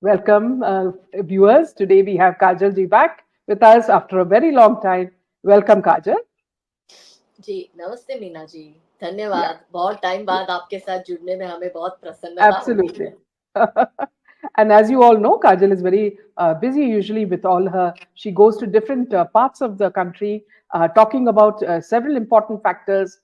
Welcome, viewers. Today we have Kajal ji back with us after a very long time. Welcome, Kajal. जी नमस्ते Meena ji. Yeah, धन्यवाद। बहुत time yeah, बाद आपके साथ जुड़ने में हमें बहुत प्रसन्नता होती absolutely. है। And as you all know, Kajal is very busy usually with all her. She goes to different parts of the country talking about several important factors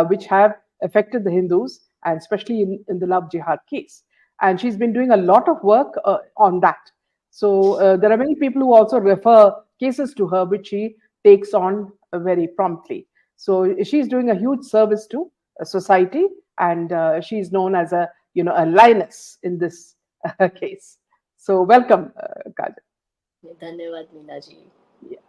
which have affected the Hindus, and especially in the love jihad case. And she's been doing a lot of work on that. So there are many people who also refer cases to her, which she takes on very promptly. So she's doing a huge service to society, and she's known as a lioness in this case. So welcome, Kajal. धन्यवाद Meena ji. Yeah.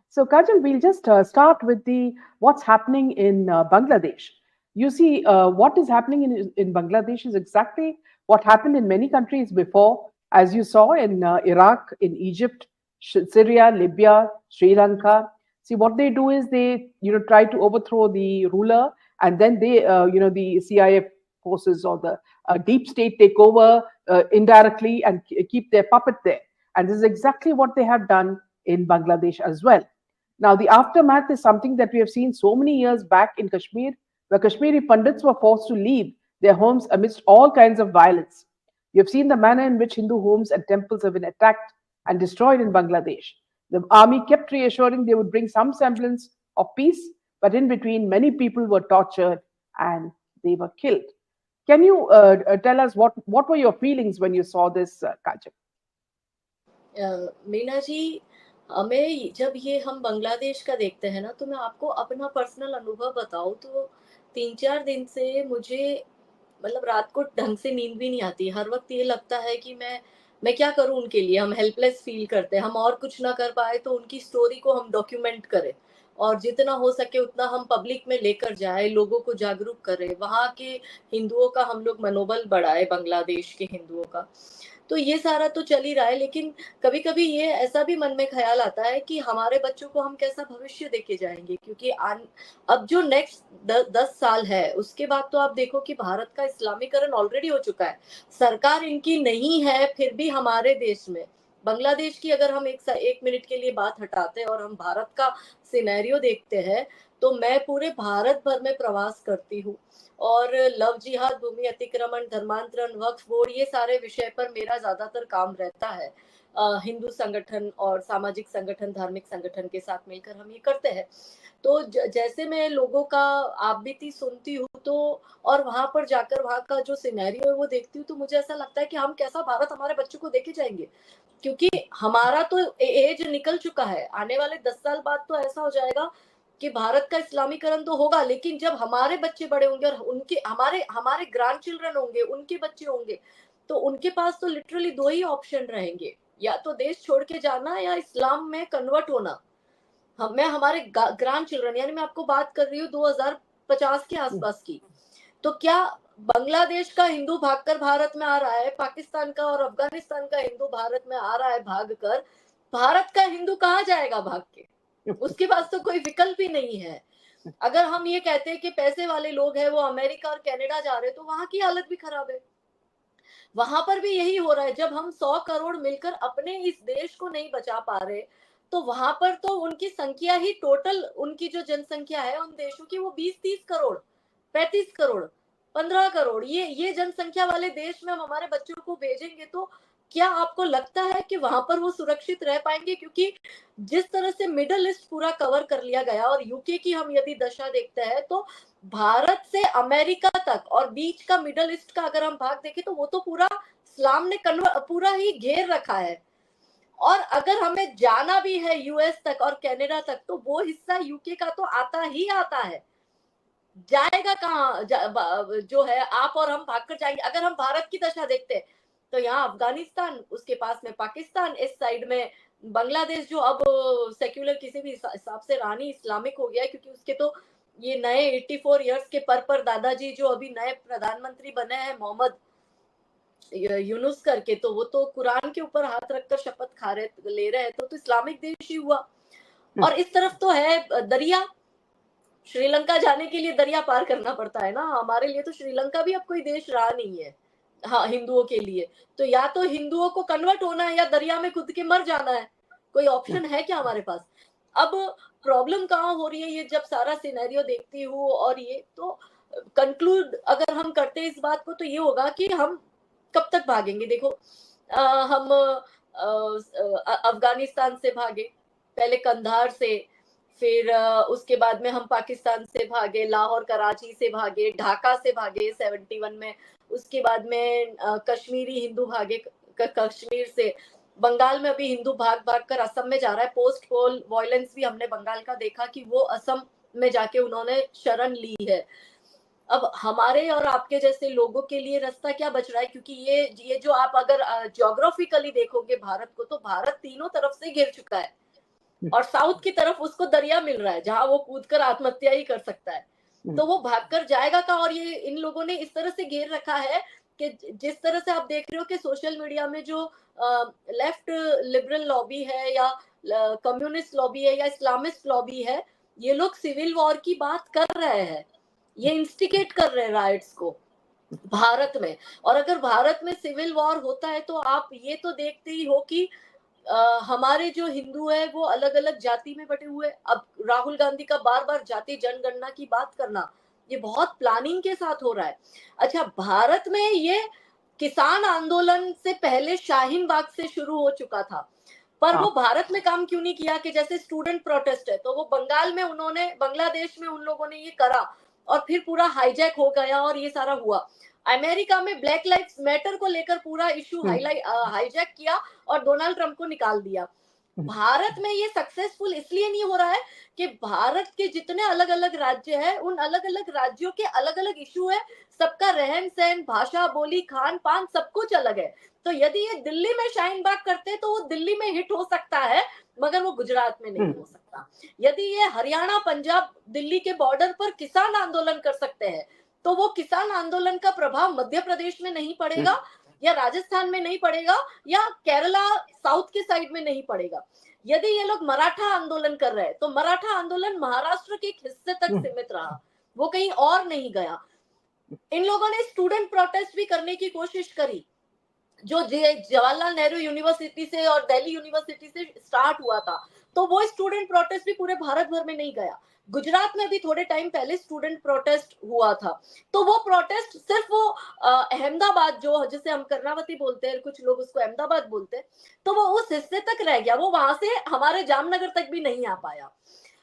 So Kajal, we'll just start with the what's happening in Bangladesh. You see, what is happening in Bangladesh is exactly what happened in many countries before, as you saw in Iraq, in Egypt, Syria, Libya, Sri Lanka. See, what they do is they, try to overthrow the ruler, and then they, the CIF forces or the deep state take over indirectly and keep their puppet there. And this is exactly what they have done in Bangladesh as well. Now, the aftermath is something that we have seen so many years back in Kashmir, where Kashmiri Pandits were forced to leave their homes amidst all kinds of violence. You have seen the manner in which Hindu homes and temples have been attacked and destroyed in Bangladesh. The army kept reassuring they would bring some semblance of peace, but in between, many people were tortured and they were killed. Can you tell us what were your feelings when you saw this, Kajal? Meena ji, हमें जब ये हम बांग्लादेश का देखते हैं ना, तो मैं आपको अपना पर्सनल अनुभव बताऊं तो 3-4 दिन से मुझे मतलब रात को ढंग से नींद भी नहीं आती। हर वक्त ये लगता है कि मैं क्या करूं उनके लिए। हम हेल्पलेस फील करते हैं। हम और कुछ ना कर पाए तो उनकी स्टोरी को हम डॉक्यूमेंट करें और जितना हो सके उतना हम पब्लिक में लेकर जाए, लोगों को जागरूक करें, वहाँ के हिंदुओं का हम लोग मनोबल बढ़ाए, बांग्लादेश के हिंदुओं का। तो ये सारा तो चल ही रहा है, लेकिन कभी कभी ये ऐसा भी मन में ख्याल आता है कि हमारे बच्चों को हम कैसा भविष्य देके जाएंगे, क्योंकि अब जो नेक्स्ट 10 साल है उसके बाद तो आप देखो कि भारत का इस्लामीकरण ऑलरेडी हो चुका है। सरकार इनकी नहीं है, फिर भी हमारे देश में बांग्लादेश की अगर हम एक मिनट के लिए बात हटाते हैं और हम भारत का सिनेरियो देखते हैं, तो मैं पूरे भारत भर में प्रवास करती हूँ और लव जिहाद, भूमि अतिक्रमण, धर्मांतरण, वक्फ बोर्ड, ये सारे विषय पर मेरा ज्यादातर काम रहता है। हिंदू संगठन और सामाजिक संगठन, धार्मिक संगठन के साथ मिलकर हम ये करते हैं। तो जैसे मैं लोगों का आप बीती सुनती हूँ तो और वहां पर जाकर वहां का जो सिनेरियो है वो देखती हूँ, तो मुझे ऐसा लगता है कि हम कैसा भारत हमारे बच्चों को देके जाएंगे, क्योंकि हमारा तो एज निकल चुका है। आने वाले 10 साल बाद तो ऐसा हो जाएगा कि भारत का इस्लामीकरण तो होगा, लेकिन जब हमारे बच्चे बड़े होंगे और उनके हमारे हमारे ग्रैंड चिल्ड्रन होंगे, उनके बच्चे होंगे, तो उनके पास तो लिटरली दो ही ऑप्शन रहेंगे, या तो देश छोड़ के जाना या इस्लाम में कन्वर्ट होना। मैं हमारे ग्रैंड चिल्ड्रन, यानी मैं आपको बात कर रही हूँ 2050 के आसपास की। तो क्या बांग्लादेश का हिंदू भागकर भारत में आ रहा है, पाकिस्तान का और अफगानिस्तान का हिंदू भारत में आ रहा है भागकर, भारत का हिंदू कहाँ जाएगा भाग के? उसके पास तो कोई विकल्प ही नहीं है। अगर हम ये कहते हैं कि पैसे वाले लोग हैं वो अमेरिका और कनाडा जा रहे हैं, तो वहां की हालत भी खराब है। वहां पर भी यही हो रहा है। जब हम 100 करोड़ मिलकर अपने इस देश को नहीं बचा पा रहे, तो वहां पर तो उनकी संख्या ही टोटल, उनकी जो जनसंख्या है उन देशों की, वो 20-30 करोड़, 35 करोड़, 15 करोड़, ये जनसंख्या वाले देश में हम हमारे बच्चों को भेजेंगे तो क्या आपको लगता है कि वहां पर वो सुरक्षित रह पाएंगे? क्योंकि जिस तरह से मिडल ईस्ट पूरा कवर कर लिया गया, और यूके की हम यदि दशा देखते हैं तो भारत से अमेरिका तक और बीच का मिडल ईस्ट का अगर हम भाग देखें तो वो तो पूरा इस्लाम ने पूरा ही घेर रखा है। और अगर हमें जाना भी है यूएस तक और कनाडा तक, तो वो हिस्सा यूके का तो आता ही आता है। जाएगा कहाँ? जो है आप और हम भागकर जाएंगे। अगर हम भारत की दशा देखते हैं तो यहाँ अफगानिस्तान, उसके पास में पाकिस्तान, इस साइड में बांग्लादेश, जो अब सेक्युलर किसी भी हिसाब से रानी इस्लामिक हो गया है, क्योंकि उसके तो ये नए 84 इयर्स के पर दादाजी जो अभी नए प्रधानमंत्री बने हैं, मोहम्मद यूनुस करके, तो वो तो कुरान के ऊपर हाथ रखकर शपथ खा रहे, ले रहे हैं, तो इस्लामिक देश ही हुआ। और इस तरफ तो है दरिया, श्रीलंका जाने के लिए दरिया पार करना पड़ता है ना। हमारे लिए तो श्रीलंका भी अब कोई देश रहा नहीं है। हाँ, हिंदुओं के लिए। तो या तो हिंदुओं को कन्वर्ट होना है या दरिया में कूद के मर जाना है, कोई ऑप्शन है क्या हमारे पास? अब प्रॉब्लम कहाँ हो रही है, ये जब सारा सिनेरियो देखती हूँ और ये तो कंक्लूड अगर हम करते हैं इस बात को, तो ये होगा कि हम कब तक भागेंगे? देखो हम अफगानिस्तान से भागे, पहले कंधार से, फिर उसके बाद में हम पाकिस्तान से भागे, लाहौर कराची से भागे, ढाका से भागे 71 में, उसके बाद में कश्मीरी हिंदू भागे कश्मीर से, बंगाल में अभी हिंदू भाग भाग कर असम में जा रहा है। पोस्ट पोल वायलेंस भी हमने बंगाल का देखा कि वो असम में जाके उन्होंने शरण ली है। अब हमारे और आपके जैसे लोगों के लिए रास्ता क्या बच रहा है? क्योंकि ये जो आप अगर ज्योग्राफिकली देखोगे भारत को, तो भारत तीनों तरफ से घिर चुका है और साउथ की तरफ उसको दरिया मिल रहा है जहां वो कूदकर आत्महत्या ही कर सकता है। तो वो भागकर जाएगा कहाँ? और ये इन लोगों ने इस तरह से घेर रखा है कि जिस तरह से आप देख रहे हो कि सोशल मीडिया में जो लेफ्ट लिबरल लॉबी है या कम्युनिस्ट लॉबी है या इस्लामिस्ट लॉबी है, ये लोग सिविल वॉर की बात कर रहे हैं, ये इंस्टिगेट कर रहे हैं राइट्स को भारत में। और अगर भारत में सिविल वॉर होता है तो आप ये तो देखते ही हो कि हमारे जो हिंदू है वो अलग अलग जाति में बटे हुए। अब राहुल गांधी का बार बार जाति जनगणना की बात करना, ये बहुत प्लानिंग के साथ हो रहा है। अच्छा, भारत में ये किसान आंदोलन से पहले शाहीन बाग से शुरू हो चुका था, पर वो भारत में काम क्यों नहीं किया? कि जैसे स्टूडेंट प्रोटेस्ट है, तो वो बंगाल में उन्होंने, बांग्लादेश में उन लोगों ने ये करा और फिर पूरा हाईजैक हो गया और ये सारा हुआ। अमेरिका में ब्लैक लाइव्स मैटर को लेकर पूरा इशू हाईजैक किया और डोनाल्ड ट्रंप को निकाल दिया। भारत में ये सक्सेसफुल इसलिए नहीं हो रहा है कि भारत के जितने अलग अलग राज्य हैं, उन अलग अलग राज्यों के अलग अलग इशू है, सबका रहन सहन, भाषा, बोली, खान पान सब कुछ अलग है। तो यदि ये दिल्ली में शाहीन बाग करते तो वो दिल्ली में हिट हो सकता है, मगर वो गुजरात में नहीं हो सकता। यदि ये हरियाणा, पंजाब, दिल्ली के बॉर्डर पर किसान आंदोलन कर सकते हैं, तो वो किसान आंदोलन का प्रभाव मध्य प्रदेश में नहीं पड़ेगा या राजस्थान में नहीं पड़ेगा या केरला साउथ के साइड में नहीं पड़ेगा। यदि ये लोग मराठा आंदोलन कर रहे हैं, तो मराठा आंदोलन महाराष्ट्र के एक हिस्से तक सीमित रहा, वो कहीं और नहीं गया। इन लोगों ने स्टूडेंट प्रोटेस्ट भी करने की कोशिश करी, जो जवाहरलाल नेहरू यूनिवर्सिटी से और दिल्ली यूनिवर्सिटी से स्टार्ट हुआ था, तो वो स्टूडेंट प्रोटेस्ट भी पूरे भारत भर में नहीं गया। गुजरात में भी थोड़े टाइम पहले स्टूडेंट प्रोटेस्ट हुआ था, तो वो प्रोटेस्ट सिर्फ वो अहमदाबाद, जो जिसे हम कर्नावती बोलते हैं, कुछ लोग उसको अहमदाबाद बोलते हैं, तो वो उस हिस्से तक रह गया, वो वहां से हमारे जामनगर तक भी नहीं आ पाया।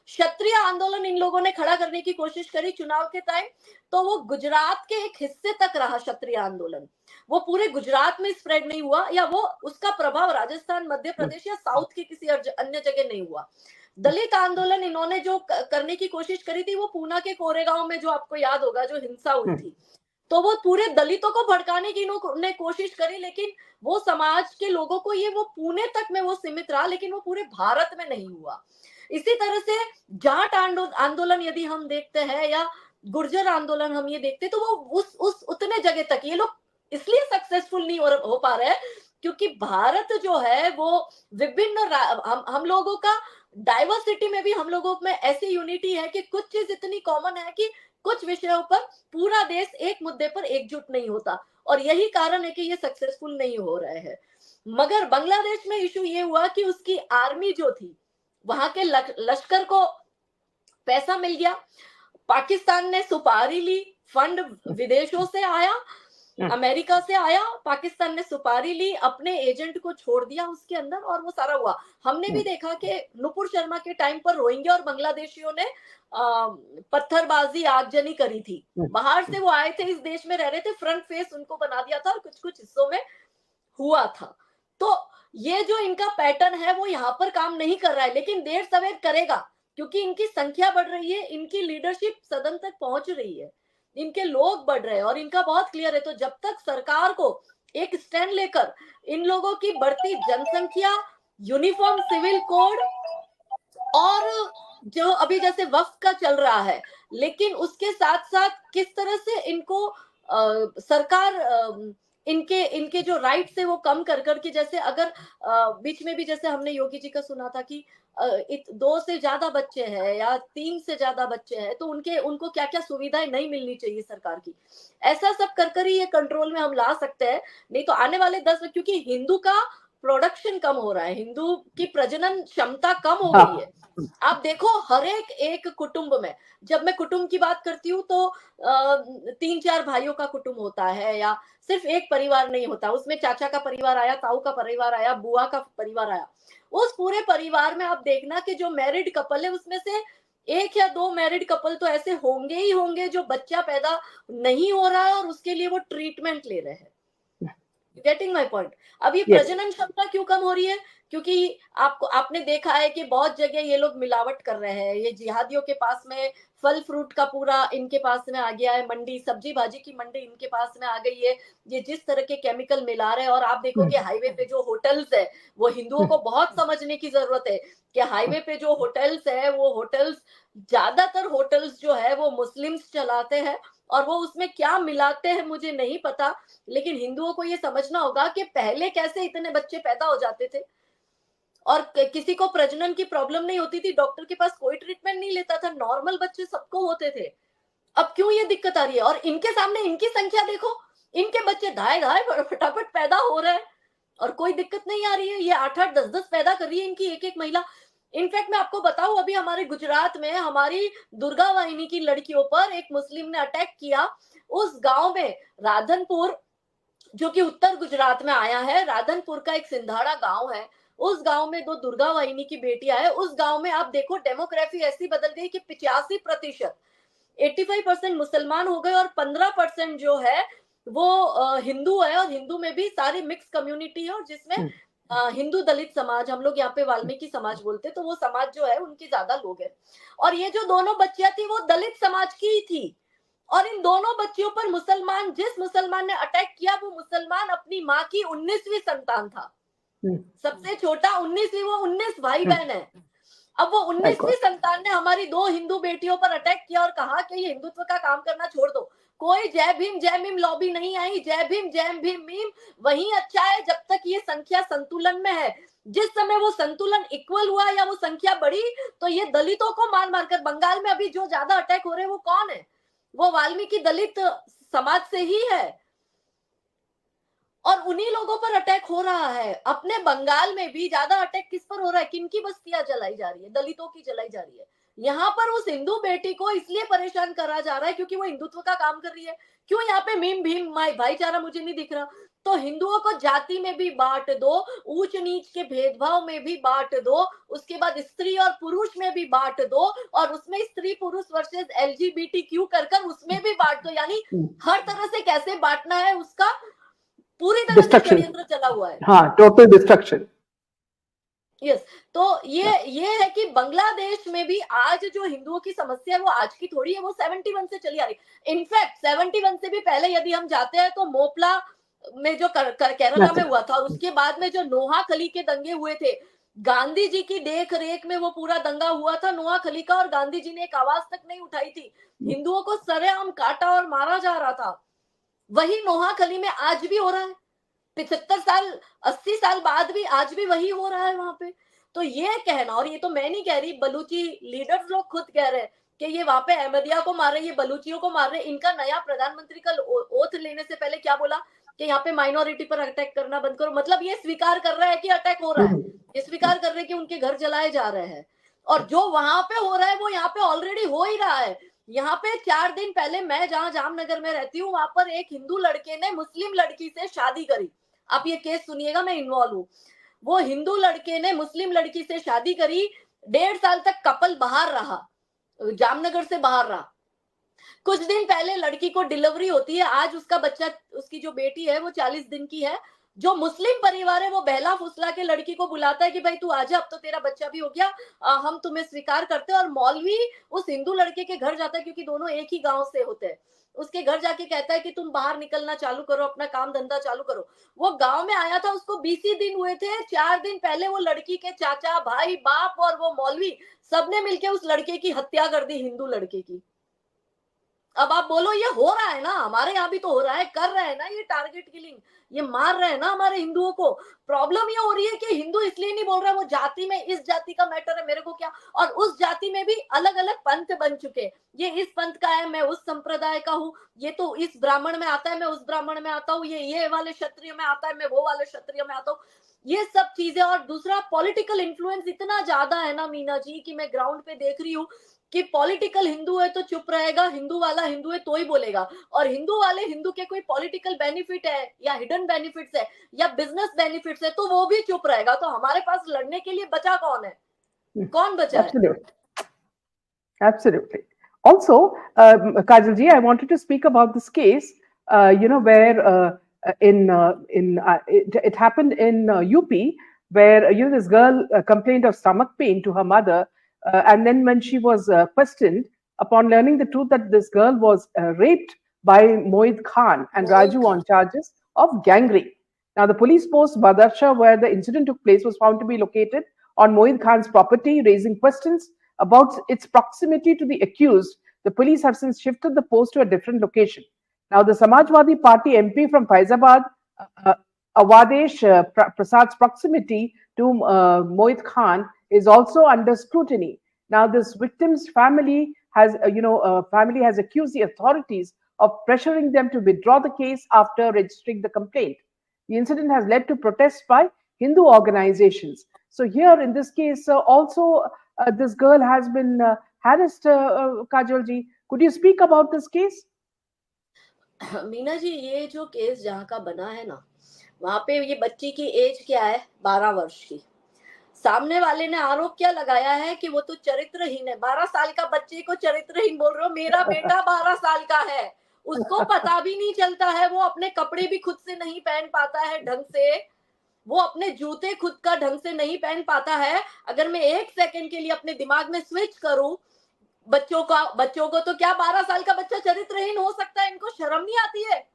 क्षत्रिय आंदोलन इन लोगों ने खड़ा करने की कोशिश करी चुनाव के टाइम, तो वो गुजरात के एक हिस्से तक रहा क्षत्रिय आंदोलन, वो पूरे गुजरात में स्प्रेड नहीं हुआ, या वो उसका प्रभाव राजस्थान, मध्य प्रदेश या साउथ के किसी अन्य जगह नहीं हुआ। दलित आंदोलन इन्होंने जो करने की कोशिश करी थी, वो पूना के कोरेगांव में, जो आपको याद होगा, जो हिंसा हुई थी, तो वो पूरे दलितों को भड़काने की इन्होंने कोशिश करी, लेकिन वो समाज के लोगों को, ये वो पुणे तक में वो सीमित रहा, लेकिन वो पूरे भारत में नहीं हुआ। इसी तरह से जाट आंदोलन यदि हम देखते हैं या गुर्जर आंदोलन हम ये देखते, तो वो उस उतने जगह तक ये लोग इसलिए सक्सेसफुल नहीं हो पा रहे हैं क्योंकि भारत जो है वो विभिन्न, हम लोगों का डाइवर्सिटी में भी हम लोगों में ऐसी यूनिटी है कि कुछ चीज इतनी कॉमन है कि कुछ विषयों पर पूरा देश एक मुद्दे पर एकजुट नहीं होता, और यही कारण है कि ये सक्सेसफुल नहीं हो रहे हैं। मगर बांग्लादेश में इशू ये हुआ कि उसकी आर्मी जो थी, वहां के लश्कर को पैसा मिल गया, पाकिस्तान ने सुपारी ली, फंड विदेशों से आया, अमेरिका से आया, पाकिस्तान ने सुपारी ली, अपने एजेंट को छोड़ दिया उसके अंदर, और वो सारा हुआ। हमने भी देखा कि नुपुर शर्मा के टाइम पर रोहिंग्या और बांग्लादेशियों ने पत्थरबाजी, आगजनी करी थी। बाहर से वो आए थे, इस देश में रह रहे थे, फ्रंट फेस उनको बना दिया था और कुछ कुछ हिस्सों में हुआ था। तो ये जो इनका पैटर्न है वो यहाँ पर काम नहीं कर रहा है, लेकिन देर सवेर करेगा, क्योंकि इनकी संख्या बढ़ रही है, इनकी लीडरशिप सदन तक पहुंच रही है, इनके लोग बढ़ रहे हैं और इनका बहुत क्लियर है। तो जब तक सरकार को एक स्टैंड लेकर इन लोगों की बढ़ती जनसंख्या, यूनिफॉर्म सिविल कोड, और जो अभी जैसे वक्फ का चल रहा है, लेकिन उसके साथ साथ किस तरह से इनको सरकार इनके इनके जो राइट्स है वो कम कर करके, जैसे अगर बीच में भी जैसे हमने योगी जी का सुना था कि 2 से ज्यादा बच्चे हैं या 3 से ज्यादा बच्चे हैं तो उनके उनको क्या क्या सुविधाएं नहीं मिलनी चाहिए सरकार की, ऐसा सब कर कर ही ये कंट्रोल में हम ला सकते हैं। नहीं तो आने वाले 10, क्योंकि हिंदू का प्रोडक्शन कम हो रहा है, हिंदू की प्रजनन क्षमता कम हो गई हाँ, है। आप देखो हर एक कुटुंब में, जब मैं कुटुंब की बात करती हूँ तो 3-4 भाइयों का कुटुंब होता है, या सिर्फ एक परिवार नहीं होता, उसमें चाचा का परिवार आया, ताऊ का परिवार आया, बुआ का परिवार आया। उस पूरे परिवार में आप देखना कि जो मैरिड कपल है उसमें से 1 या 2 मैरिड कपल तो ऐसे होंगे ही होंगे जो बच्चा पैदा नहीं हो रहा है और उसके लिए वो ट्रीटमेंट ले रहे हैं। Getting my point. अब ये यस, प्रजनन क्षमता क्यों कम हो रही है? क्योंकि आपको आपने देखा है कि बहुत जगह ये लोग मिलावट कर रहे हैं, ये जिहादियों के पास में फल फ्रूट का पूरा इनके पास में आ गया है, मंडी सब्जी भाजी की मंडी इनके पास में आ गई है। ये जिस तरह के केमिकल मिला रहे हैं, और आप देखोगे हाईवे पे जो होटल्स है, वो हिंदुओं को बहुत समझने की जरूरत है कि हाईवे पे जो होटल्स है, वो होटल्स, ज्यादातर होटल्स जो है वो मुस्लिम्स चलाते हैं, और वो उसमें क्या मिलाते हैं मुझे नहीं पता, लेकिन हिंदुओं को ये समझना होगा कि पहले कैसे इतने बच्चे पैदा हो जाते थे और किसी को प्रजनन की प्रॉब्लम नहीं होती थी, डॉक्टर के पास कोई ट्रीटमेंट नहीं लेता था, नॉर्मल बच्चे सबको होते थे। अब क्यों ये दिक्कत आ रही है? और इनके सामने इनकी संख्या देखो, इनके बच्चे धाए धाए फटाफट पैदा हो रहे हैं और कोई दिक्कत नहीं आ रही है। ये 8-8 10-10 पैदा कर रही है इनकी एक एक महिला। इनफैक्ट मैं आपको बताऊं, अभी हमारे गुजरात में हमारी दुर्गा वाहिनी की लड़कियों पर एक मुस्लिम ने अटैक किया। उस गांव में, राधनपुर, जो कि उत्तर गुजरात में आया है, राधनपुर का एक सिंधाड़ा गांव है, उस गांव में 2 दुर्गा वाहिनी की बेटियां है। उस गांव में आप देखो डेमोग्राफी ऐसी बदल गई कि 85%, 85% मुसलमान हो गए और 15% जो है वो हिंदू है, और हिंदू में भी सारी मिक्स कम्युनिटी है, और जिसमें हिंदू दलित समाज, हम लोग यहाँ पे वाल्मीकि समाज बोलते, तो वो समाज जो है उनके ज्यादा लोग हैं। और ये जो दोनों बच्चियां थी वो दलित समाज की ही थी, और इन दोनों बच्चियों पर मुसलमान, जिस मुसलमान ने अटैक किया वो मुसलमान अपनी माँ की 19वीं संतान था। सबसे छोटा 19वीं, वो 19 भाई बहन है। अब वो 19वीं संतान ने हमारी 2 हिंदू बेटियों पर अटैक किया और कहा कि ये हिंदुत्व का काम करना छोड़ दो। कोई जय भीम लॉबी नहीं आई, जय भीम मीम वही अच्छा है जब तक ये संख्या संतुलन में है। जिस समय वो संतुलन इक्वल हुआ या वो संख्या बढ़ी, तो ये दलितों को मार मार कर, बंगाल में अभी जो ज्यादा अटैक हो रहे हैं वो कौन है? वो वाल्मीकि दलित समाज से ही है, और उन्हीं लोगों पर अटैक हो रहा है। अपने बंगाल में भी ज्यादा अटैक किस पर हो रहा है? किनकी बस्तियां जलाई जा रही है? दलितों की जलाई जा रही है। यहाँ पर उस हिंदू बेटी को इसलिए परेशान करा जा रहा है क्योंकि वो हिंदुत्व का काम कर रही है। क्यों यहाँ पे मीम भीम माई भाईचारा मुझे नहीं दिख रहा? तो हिंदुओं को जाति में भी बांट दो, ऊंच नीच के भेदभाव में भी बांट दो, उसके बाद स्त्री और पुरुष में भी बांट दो, और उसमें स्त्री पुरुष वर्सेस LGBTQ कर कर उसमें भी बांट दो। यानी हर तरह से कैसे बांटना है उसका पूरी तरह से डिस्ट्रक्शन, षड्यंत्र चला हुआ है। हाँ, टोटल डिस्ट्रक्शन। यस। तो ये है कि बांग्लादेश में भी आज जो हिंदुओं की समस्या है वो आज की थोड़ी है, वो 71 से चली आ रही है। इनफैक्ट 71 से भी पहले यदि हम जाते हैं तो मोपला में जो केरला में हुआ था, उसके बाद में जो नोहाखली के दंगे हुए थे, गांधी जी की देख रेख में वो पूरा दंगा हुआ था नोहाखली का, और गांधी जी ने एक आवाज तक नहीं उठाई थी। हिंदुओं को सरेआम काटा और मारा जा रहा था। वही नोहाखली में आज भी हो रहा है। 75 साल 80 साल बाद भी आज भी वही हो रहा है वहां पे। तो ये कहना, और ये तो मैं नहीं कह रही, बलूची लीडर्स लोग खुद कह रहे हैं कि ये वहां पे अहमदिया को मार रहे, ये बलूचियों को मार रहे। इनका नया प्रधानमंत्री कल ओथ लेने से पहले क्या बोला कि यहाँ पे माइनॉरिटी पर अटैक करना बंद करो। मतलब ये स्वीकार कर रहा है कि अटैक हो रहा है, ये स्वीकार कर रहे हैं कि उनके घर जलाए जा रहे हैं, और जो वहां पे हो रहा है वो यहाँ पे ऑलरेडी हो ही रहा है। यहाँ पे 4 दिन पहले मैं जहां जामनगर में रहती हूँ, वहां पर एक हिंदू लड़के ने मुस्लिम लड़की से शादी करी। आप ये केस सुनिएगा, मैं इन्वॉल्व हूँ। वो हिंदू लड़के ने मुस्लिम लड़की से शादी करी, 1.5 साल तक कपल बाहर रहा, जामनगर से बाहर रहा। कुछ दिन पहले लड़की को डिलीवरी होती है, आज उसका बच्चा, उसकी जो बेटी है वो 40 दिन की है। जो मुस्लिम परिवार है वो बहला फुसला के लड़की को बुलाता है कि भाई तू आजा, अब तो तेरा बच्चा भी हो गया, हम तुम्हें स्वीकार करते हैं। और मौलवी उस हिंदू लड़के के घर जाता है, क्योंकि दोनों एक ही गांव से होते हैं। उसके घर जाके कहता है कि तुम बाहर निकलना चालू करो, अपना काम धंधा चालू करो। वो गांव में आया था, उसको 20 ही दिन हुए थे। 4 दिन पहले वो लड़की के चाचा, भाई, बाप और वो मौलवी सबने मिलकर उस लड़के की हत्या कर दी, हिंदू लड़के की। अब आप बोलो ये हो रहा है ना, हमारे यहाँ भी तो हो रहा है, कर रहे हैं ना ये टारगेट किलिंग, ये मार रहे हैं ना हमारे हिंदुओं को। प्रॉब्लम ये हो रही है कि हिंदू इसलिए नहीं बोल रहा, वो जाति में इस जाति का मैटर है मेरे को क्या, और उस जाति में भी अलग अलग पंथ बन चुके हैं, ये इस पंथ का है, मैं उस संप्रदाय का हूँ, ये तो इस ब्राह्मण में आता है, मैं उस ब्राह्मण में आता हूँ, ये वाले क्षत्रिय में आता है, मैं वो वाले क्षत्रिय में आता हूँ। ये सब चीजें, और दूसरा पॉलिटिकल इन्फ्लुएंस इतना ज्यादा है ना मीना जी, कि मैं ग्राउंड पे देख रही हूँ कि पॉलिटिकल हिंदू है तो चुप रहेगा, हिंदू वाला हिंदू है तो ही बोलेगा, और हिंदू वाले हिंदू के कोई पॉलिटिकल बेनिफिट है या हिडन बेनिफिट्स है या बिजनेस बेनिफिट्स है तो वो भी चुप रहेगा। तो हमारे पास लड़ने के लिए बचा कौन है, कौन बचा है? Absolutely. Absolutely. Also, Kajal ji, I wanted to speak about this case, where it happened in UP, where this girl complained of stomach pain to her mother, and then when she was questioned, upon learning the truth that this girl was raped by Moid Khan and Mohit Raju Khan. on charges of gang rape. Now, the police post Badarsha, where the incident took place, was found to be located on Moid Khan's property, raising questions about its proximity to the accused. The police have since shifted the post to a different location. Now, the Samajwadi Party MP from Faizabad, Awadesh Prasad's proximity to Moit Khan is also under scrutiny. Now, this victim's family has accused the authorities of pressuring them to withdraw the case after registering the complaint. The incident has led to protests by Hindu organizations. So here, in this case, also this girl has been harassed. Kajol ji, could you speak about this case? Meena ji, ये जो case जहाँ का बना है ना, वहां पे ये बच्ची की एज क्या है, 12 वर्ष की। सामने वाले ने आरोप क्या लगाया है कि वो तो चरित्रहीन है। 12 साल का बच्चे को चरित्रहीन बोल रहे हो? मेरा बेटा 12 साल का है, उसको पता भी नहीं चलता है, वो अपने कपड़े भी खुद से नहीं पहन पाता है ढंग से, वो अपने जूते खुद का ढंग से नहीं पहन पाता है। अगर मैं 1 सेकंड के लिए अपने दिमाग में स्विच करूं बच्चों को, तो क्या 12 साल का बच्चा चरित्रहीन हो सकता है? इनको शर्म नहीं आती है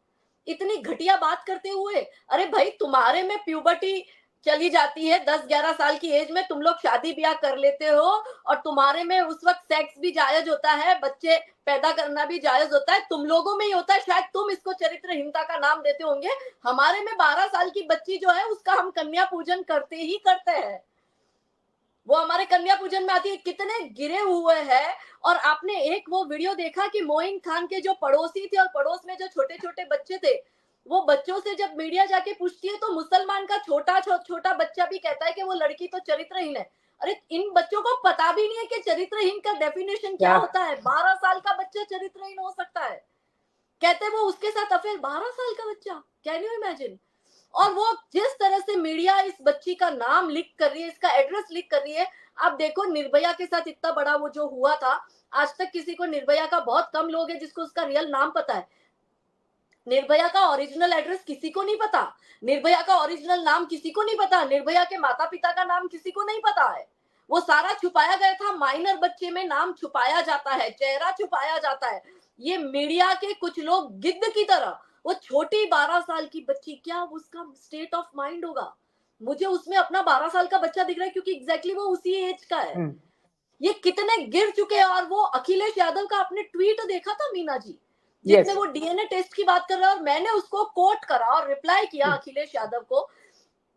इतनी घटिया बात करते हुए? अरे भाई, तुम्हारे में प्यूबर्टी चली जाती है 10-11 साल की एज में, तुम लोग शादी ब्याह कर लेते हो, और तुम्हारे में उस वक्त सेक्स भी जायज होता है, बच्चे पैदा करना भी जायज होता है, तुम लोगों में ही होता है, शायद तुम इसको चरित्रहीनता का नाम देते होंगे। हमारे में 12 साल की बच्ची जो है उसका हम कन्या पूजन करते ही करते हैं, वो हमारे कन्या पूजन में आती है, कितने गिरे हुए हैं। और आपने एक वो वीडियो देखा कि मोइन खान के जो पड़ोसी थे और पड़ोस में जो छोटे छोटे बच्चे थे, वो बच्चों से जब मीडिया जाके पूछती है तो मुसलमान का छोटा बच्चा भी कहता है कि वो लड़की तो चरित्रहीन है। अरे, इन बच्चों को पता भी नहीं है कि चरित्रहीन का डेफिनेशन क्या Yeah. होता है। 12 साल का बच्चा चरित्रहीन हो सकता है, कहते वो उसके साथ अफेयर, 12 साल का बच्चा, कैन यू इमेजिन? और वो जिस तरह से मीडिया इस बच्ची का नाम लीक कर रही है, इसका एड्रेस लीक कर रही है। आप देखो, निर्भया के साथ इतना बड़ा वो जो हुआ था, आज तक किसी को निर्भया का, बहुत कम लोग है जिसको उसका रियल नाम पता है। निर्भया का ओरिजिनल एड्रेस किसी को नहीं पता, निर्भया का ओरिजिनल नाम किसी को नहीं पता, निर्भया के माता पिता का नाम किसी को नहीं पता है। वो सारा छुपाया गया था, माइनर बच्चे में नाम छुपाया जाता है, चेहरा छुपाया जाता है। ये मीडिया के कुछ लोग गिद्ध की तरह, वो छोटी 12 साल की बच्ची, क्या उसका स्टेट ऑफ माइंड होगा? मुझे उसमें अपना 12 साल का बच्चा दिख रहा है, क्योंकि एग्जैक्टली वो उसी एज का है। Mm. ये कितने गिर चुके हैं। और वो अखिलेश यादव का आपने ट्वीट देखा था मीना जी, जिसमें Yes. वो डीएनए टेस्ट की बात कर रहा है, और मैंने उसको कोट करा और रिप्लाई किया Mm. अखिलेश यादव को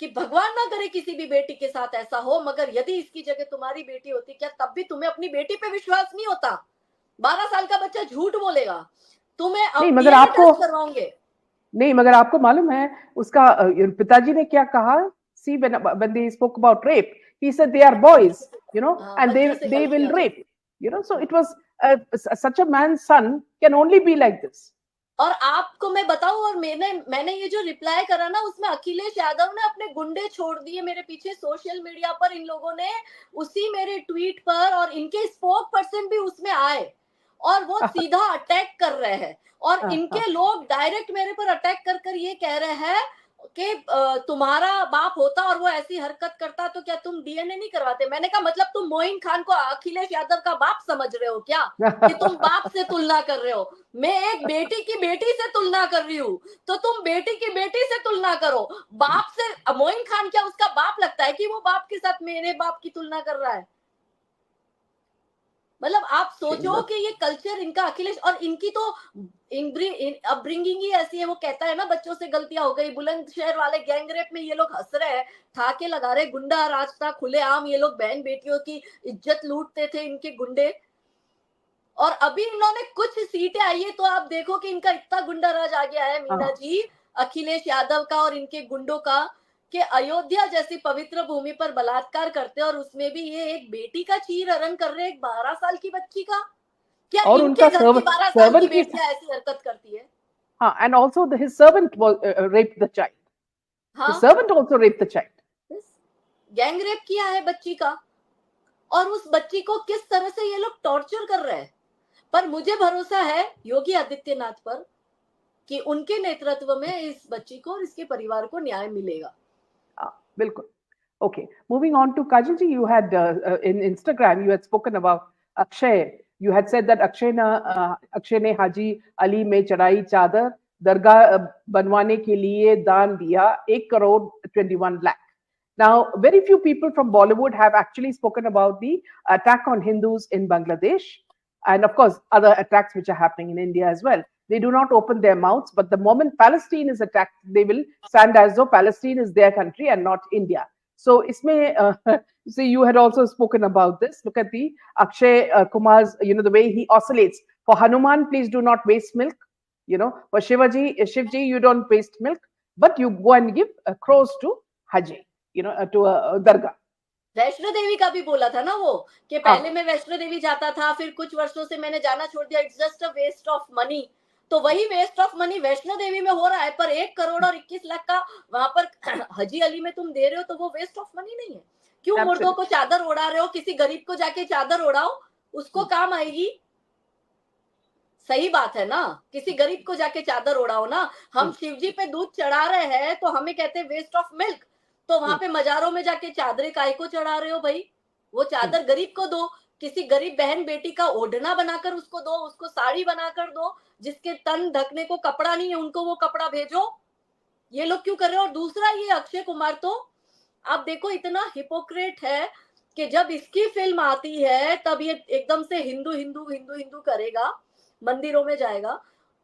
कि भगवान ना करे किसी भी बेटी के साथ ऐसा हो, मगर यदि इसकी जगह तुम्हारी बेटी होती, क्या तब भी तुम्हें अपनी बेटी पे विश्वास नहीं होता? 12 साल का बच्चा झूठ बोलेगा, तुम्हें नहीं अब मगर डीएनए आपको टेस्ट करवाओगे। नहीं मगर आपको मालूम है उसका पिताजी ने क्या कहा? See, when they spoke about rape, he said they are boys, हाँ, and बच्चों से they will गलतियां तो। rape. So it was such a man's son can only be like this. और आपको मैं बताऊं, और मैंने ये जो रिप्लाई करा ना, उसमें अखिलेश यादव ने अपने गुंडे छोड़ दिए मेरे पीछे सोशल मीडिया पर। इन लोगों ने उसी मेरे ट्वीट पर, और इनके स्पोक पर्सन भी उसमें आए, और वो सीधा अटैक कर रहे हैं। और इनके लोग डायरेक्ट मेरे पर अटैक कर कर ये कह रहे हैं कि तुम्हारा बाप होता और वो ऐसी हरकत करता तो क्या तुम डीएनए नहीं करवाते? मैंने कहा, मतलब तुम मोइन खान को अखिलेश यादव का बाप समझ रहे हो क्या, कि तुम बाप से तुलना कर रहे हो? मैं एक बेटी की बेटी से तुलना कर रही हूँ, तो तुम बेटी की बेटी से तुलना करो, बाप से। मोइन खान क्या उसका बाप लगता है कि वो बाप के साथ मेरे बाप की तुलना कर रहा है? मतलब आप सोचो कि ये कल्चर इनका, अखिलेश, और इनकी तो अपब्रिंगिंग ही ऐसी है। वो कहता है ना बच्चों से गलतियां हो गई, बुलंदशहर वाले गैंग रेप में ये लोग हंस रहे हैं, ठाके लगा रहे, गुंडा राज था खुलेआम, ये लोग बहन बेटियों की इज्जत लूटते थे इनके गुंडे। और अभी इन्होंने कुछ सीटें आई है तो आप देखो कि इनका इतना गुंडा राज आ गया है, मीना जी, अखिलेश यादव का और इनके गुंडों का, कि अयोध्या जैसी पवित्र भूमि पर बलात्कार करते हैं, और उसमें भी ये एक बेटी का चीर हरण कर रहे हैं, एक 12 साल की बच्ची का। क्या और इनके उनका घर की 12 साल की सर्वेंट की, बेटियां ऐसी हरकत करती है? हाँ, and also his servant was raped the child. हाँ, His servant also raped the child. Gang rape किया है बच्ची का, और उस बच्ची को किस तरह से ये लोग टॉर्चर कर रहे हैं। पर मुझे भरोसा है योगी आदित्यनाथ पर कि उनके नेतृत्व में इस बच्ची को और इसके परिवार को न्याय मिलेगा। बिल्कुल. Okay, moving on to Kajal ji, you had in Instagram you had spoken about Akshay. You had said that Akshay ने हाजी अली में चढ़ाई चादर, दरगाह बनवाने के लिए दान दिया 1 crore 21 lakh. Now, very few people from Bollywood have actually spoken about the attack on Hindus in Bangladesh, and of course other attacks which are happening in India as well. They do not open their mouths, but the moment Palestine is attacked, they will stand as though Palestine is their country and not India. So, so you had also spoken about this. Look at the Akshay Kumar's, the way he oscillates. For Hanuman, please do not waste milk. For Shivji, you don't waste milk, but you go and give crores to Haji, to a dargah. Vaishno Devi का भी बोला था ना वो, कि पहले मैं वैष्णो देवी जाता था, फिर कुछ वर्षों से मैंने जाना छोड़ दिया, it's just a waste of money. तो वही waste of money Vaishno Devi में हो रहा है, पर 1 करोड़ और 21 लाख का वहां पर हाजी अली में तुम दे रहे हो, तो वो वेस्ट ऑफ मनी नहीं है? क्यों मुर्दों को चादर ओढ़ा रहे हो? किसी गरीब को जाके चादर ओढ़ाओ, उसको काम आएगी। सही बात है ना, किसी गरीब को जाके चादर ओढ़ाओ ना। हम शिवजी पे दूध चढ़ा रहे हैं तो हमें कहते हैं वेस्ट ऑफ मिल्क, तो वहां पे मजारों में जाके चादरें काय को चढ़ा रहे हो भाई? वो चादर गरीब को दो, किसी गरीब बहन बेटी का ओढ़ना बनाकर उसको दो, उसको साड़ी बनाकर दो, जिसके तन ढकने को कपड़ा नहीं है उनको वो कपड़ा भेजो। ये लोग क्यों कर रहे हो? और दूसरा, ये अक्षय कुमार तो आप देखो इतना हिपोक्रेट है कि जब इसकी फिल्म आती है तब ये एकदम से हिंदू हिंदू हिंदू हिंदू करेगा, मंदिरों में जाएगा।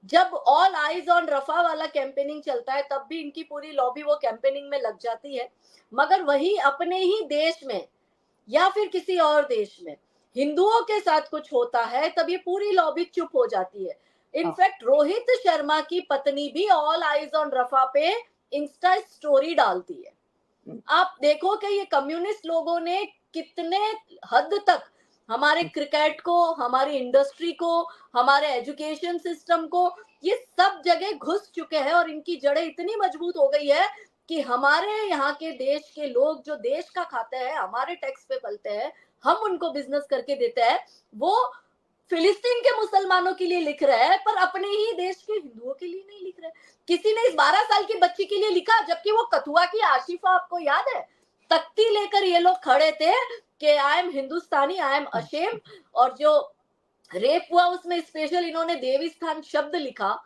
जब ऑल आइज ऑन रफा वाला कैंपेनिंग चलता है तब भी इनकी पूरी लॉबी वो कैंपेनिंग में लग जाती है, मगर वही अपने ही देश में या फिर किसी और देश में हिंदुओं के साथ कुछ होता है तब ये पूरी लॉबी चुप हो जाती है। इनफैक्ट रोहित शर्मा की पत्नी भी ऑल आइज ऑन रफा पे इंस्टा स्टोरी डालती है। आप देखो कि ये कम्युनिस्ट लोगों ने कितने हद तक हमारे क्रिकेट को, हमारी इंडस्ट्री को, हमारे एजुकेशन सिस्टम को, ये सब जगह घुस चुके हैं, और इनकी जड़ें इतनी मजबूत हो गई है कि हमारे यहाँ के देश के लोग जो देश का खाते हैं, हमारे टैक्स पे पलते हैं, हम उनको बिजनेस करके देते हैं, वो फिलिस्तीन के मुसलमानों के लिए लिख रहे हैं, पर अपने ही देश के हिंदुओं के लिए नहीं लिख रहे। किसी ने इस 12 साल की बच्ची के लिए लिखा, जबकि वो कथुआ की आशिफा, आपको याद है, तख्ती लेकर ये लोग खड़े थे कि I am Hindustani, I am ashamed, और जो रेप हुआ उसमें स्पेशल इन्होंने देवी स्थान शब्द लिखा,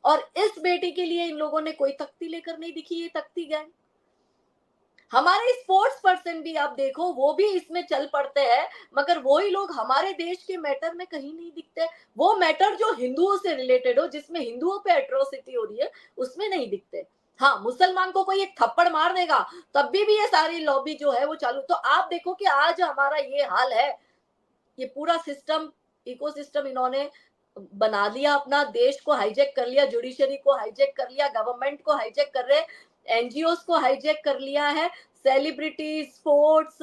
और इस बेटी के लिए इन लोगों ने कोई तख्ती लेकर नहीं दिखी। ये तख्ती गैंग, हमारे स्पोर्ट्स पर्सन भी आप देखो वो भी इसमें चल पड़ते हैं, मगर वो ही लोग हमारे देश के मैटर में कहीं नहीं दिखते। वो मैटर जो हिंदुओं से रिलेटेड हो, जिसमें हिंदुओं पे एट्रोसिटी हो रही है, उसमें नहीं दिखते। हाँ, मुसलमान को कोई एक थप्पड़ मार देगा तब भी ये सारी लॉबी जो है वो चालू। तो आप देखो कि आज हमारा ये हाल है, ये पूरा सिस्टम, इकोसिस्टम इन्होंने बना लिया, अपना देश को हाईजैक कर लिया, जुडिशरी को हाईजैक कर लिया, गवर्नमेंट को हाईजैक कर रहे, एनजीओस को हाईजैक कर लिया है, सेलिब्रिटी, स्पोर्ट्स,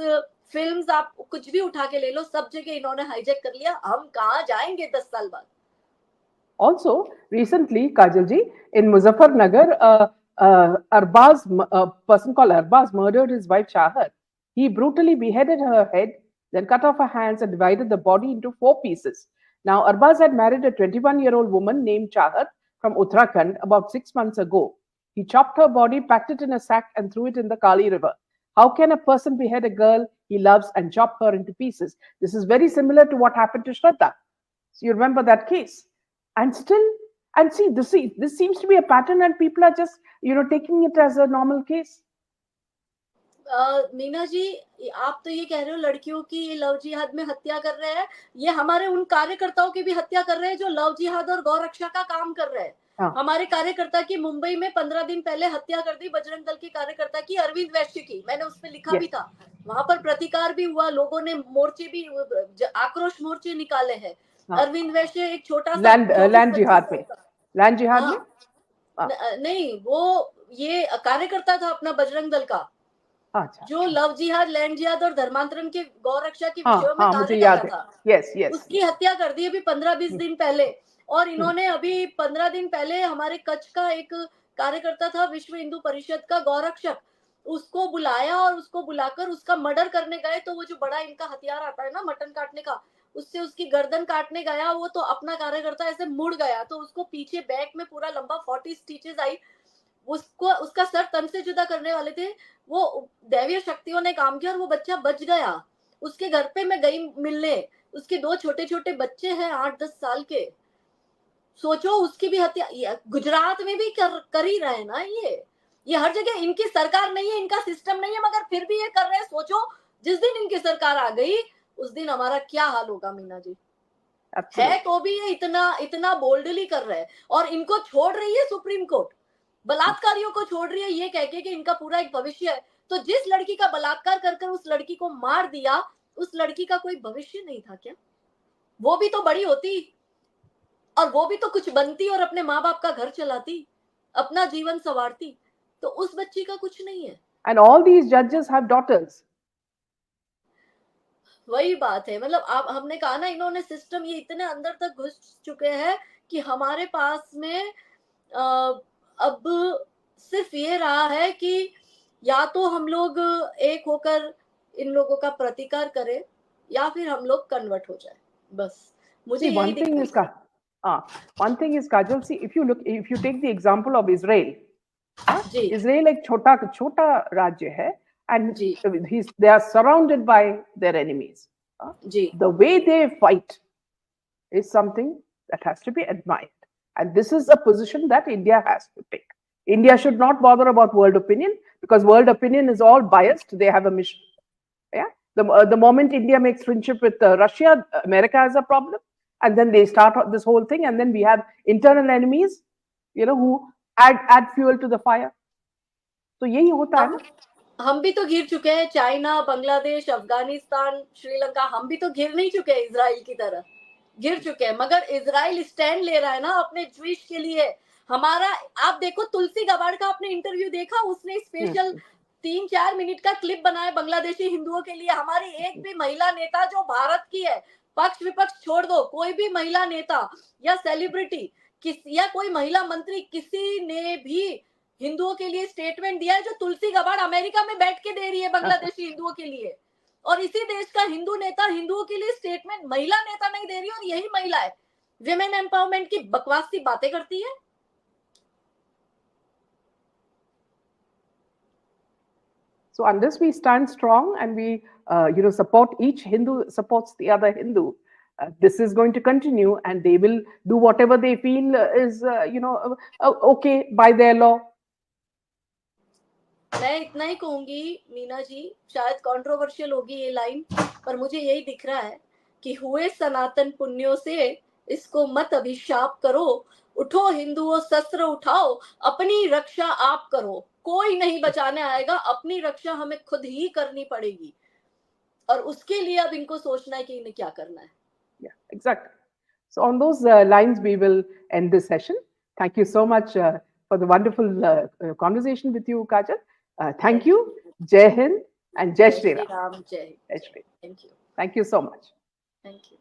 फिल्म्स, आप कुछ भी उठा के ले लो, सब जगह इन्होंने हाईजैक कर लिया। हम कहाँ जाएंगे 10 साल बाद? Also, recently, Kajalji, in Muzaffarnagar, Arbaz, a person called Arbaz, murdered his wife Chahat. He brutally beheaded her head, then cut off her hands and divided the body into 4 pieces. Now, Arbaz had married a 21-year-old woman named Chahat from Uttarakhand about 6 months ago. He chopped her body, packed it in a sack, and threw it in the Kali River. How can a person behead a girl he loves and chop her into pieces? This is very similar to what happened to Shraddha. So you remember that case? And still, and see, this seems to be a pattern, and people are just taking it as a normal case. Meena ji, आप तो ये कह रहे हो लड़कियों की ये love जिहाद में हत्या कर रहे हैं, ये हमारे उन कार्यकर्ताओं की भी हत्या कर रहे हैं जो लव जिहाद और गौ रक्षा का काम कर रहे हैं। हाँ, हमारे कार्यकर्ता की मुंबई में 15 दिन पहले हत्या कर दी बजरंग दल के कार्यकर्ता की, अरविंद वैश्य की। मैंने उस पे लिखा भी yes, था। वहां पर प्रतिकार भी हुआ, लोगों ने मोर्चे भी, आक्रोश मोर्चे निकाले हैं। हाँ, अरविंद वैश्य एक छोटा सा लैंड 24-25 जिहाद साल में, का, लैंड जिहाद में, हाँ, हाँ, नहीं, वो ये कार्यकर्ता था अपना बजरंग दल का, अच्छा, जो लव जिहाद, लैंड जिहाद और धर्मांतरण के गौ रक्षा के हाँ, विषयों में हाँ, कार्य मुझे कर याद रहा है, था। यस, यस, उसकी हत्या कर दी अभी 15-20 दिन पहले। और हम्म, इन्होंने अभी 15 दिन पहले हमारे कच्छ का एक कार्यकर्ता था, विश्व हिंदू परिषद का गौरक्षक, उसको बुलाया और उसको बुलाकर उसका मर्डर करने गए। तो वो जो बड़ा इनका हथियार आता है ना मटन काटने का, उससे उसकी गर्दन काटने गया वो, तो अपना कार्यकर्ता ऐसे मुड़ गया, तो उसको पीछे बैक में पूरा लंबा 40 स्टिचेस आई। उसको उसका सर तन से जुदा करने वाले थे, वो दैवीय शक्तियों ने काम किया और वो बच्चा बच गया। उसके घर पे मैं गई मिलने, उसके 2 छोटे-छोटे बच्चे हैं 8-10 साल के। सोचो उसकी भी हत्या गुजरात में भी कर ही रहे हैं ना ये हर जगह इनकी सरकार नहीं है, इनका सिस्टम नहीं है, मगर फिर भी ये कर रहे हैं। सोचो जिस दिन इनकी सरकार आ गई उस दिन हमारा क्या हाल होगा मीना जी। है एब्सोल्युटली, तो भी ये इतना इतना बोल्डली कर रहे हैं और इनको छोड़ रही है सुप्रीम कोर्ट, बलात्कारियों को छोड़ रही है ये कह के कि इनका पूरा एक भविष्य है। तो जिस लड़की का बलात्कार कर कर उस लड़की को मार दिया, उस लड़की का कोई भविष्य नहीं था क्या? वो भी तो बड़ी होती और वो भी तो कुछ बनती और अपने माँ बाप का घर चलाती, अपना जीवन संवारती। तो उस बच्ची का कुछ नहीं है। and all these judges have daughters. वही बात है, मतलब आप हमने कहा ना, इन्होंने सिस्टम ये इतने अंदर तक घुस चुके हैं कि हमारे पास में अब सिर्फ ये रहा है कि या तो हम लोग एक होकर इन लोगों का प्रतिकार करें या फिर हम लोग कन्वर्ट हो जाए, बस मुझे See, यही one thing दिखाई is, दे रहा है। one thing is, Kajal, see, if you take the example of Israel, ji Israel एक छोटा छोटा राज्य है, and ji they are surrounded by their enemies. Ji The way they fight is something that has to be admired. And this is a position that India has to take. India should not bother about world opinion because world opinion is all biased. They have a mission. Yeah. The moment India makes friendship with Russia, America has a problem. And then they start this whole thing. And then we have internal enemies, who add fuel to the fire. So यही होता है ना. हम भी तो घिर चुके हैं, चाइना, बांग्लादेश, अफगानिस्तान, श्रीलंका, हम भी तो घिर नहीं चुके हैं इजराइल की तरह, घिर चुके हैं। मगर इजराइल स्टैंड ले रहा है ना अपने ज्यूइश के लिए। हमारा आप देखो, तुलसी गबाड़ का आपने इंटरव्यू देखा, उसने स्पेशल 3-4 मिनट का क्लिप बनाया बांग्लादेशी हिंदुओं के लिए। हमारी एक भी महिला नेता जो भारत की है, पक्ष विपक्ष छोड़ दो, कोई भी महिला नेता या सेलिब्रिटी या कोई महिला मंत्री, किसी ने भी हिंदुओं के लिए स्टेटमेंट दिया है जो तुलसी गबाड़ अमेरिका में बैठ के दे रही है बांग्लादेशी हिंदुओं के लिए। और इसी देश का हिंदू नेता हिंदुओं के लिए स्टेटमेंट, महिला नेता नहीं दे रही, और यही महिला है विमेन एम्पावरमेंट की बकवास सी बातें करती है। So unless we stand strong and we, support each Hindu supports the other Hindu, this is going to continue, and they will do whatever they feel is, okay by their law. मैं इतना ही कहूंगी मीना जी, शायद controversial होगी ये line, पर मुझे यही दिख रहा है कि हुए सनातन पुण्यों से इसको मत अभिशाप करो, उठो हिंदुओं शस्त्र उठाओ, अपनी रक्षा आप करो, कोई नहीं बचाने आएगा, अपनी रक्षा हमें खुद ही करनी पड़ेगी। और उसके लिए अब इनको सोचना है कि इन्हें क्या करना है। Yeah, exactly. So on those lines, we will end this session. Thank you so much for the wonderful conversation with you, Kajal. Thank you. Jai Hind and Jai Shri Ram. जय Jai Shri Ram. Thank you. Thank you so much. Thank you.